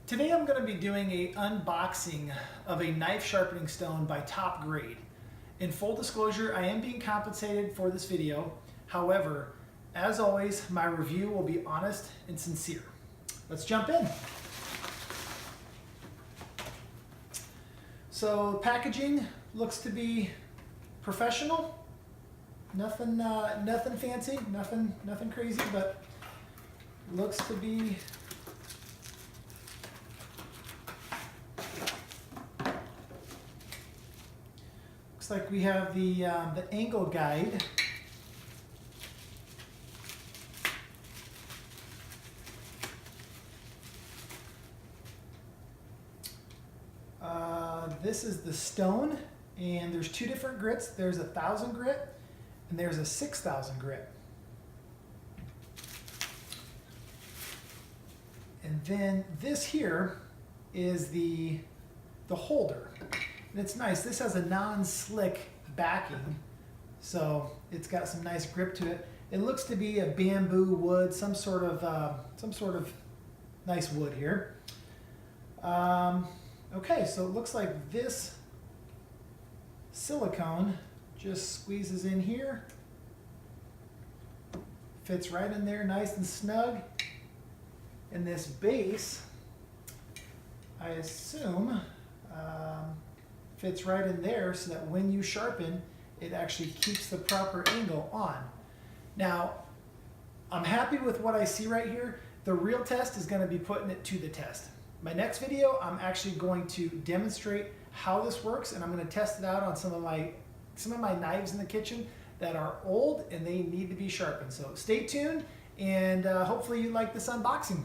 Today I'm going to be doing an unboxing of a knife sharpening stone by Top Grade. In full disclosure, I am being compensated for this video. However, as always, my review will be honest and sincere. Let's jump in. So packaging looks to be professional. Nothing fancy, nothing crazy, but looks to be like we have the angle guide. This is the stone, and there's two different grits. There's 1,000 grit, and there's a 6,000 grit. And then this here is the holder. And it's nice. This has a non-slick backing, so it's got some nice grip to it. It looks to be a bamboo wood, some sort of nice wood here. Okay, so it looks like this silicone just squeezes in here, fits right in there, nice and snug. And this base, I assume, fits right in there so that when you sharpen, it actually keeps the proper angle on. Now, I'm happy with what I see right here. The real test is going to be putting it to the test. My next video, I'm actually going to demonstrate how this works, and I'm going to test it out on some of my knives in the kitchen that are old and they need to be sharpened. So stay tuned, and hopefully you like this unboxing.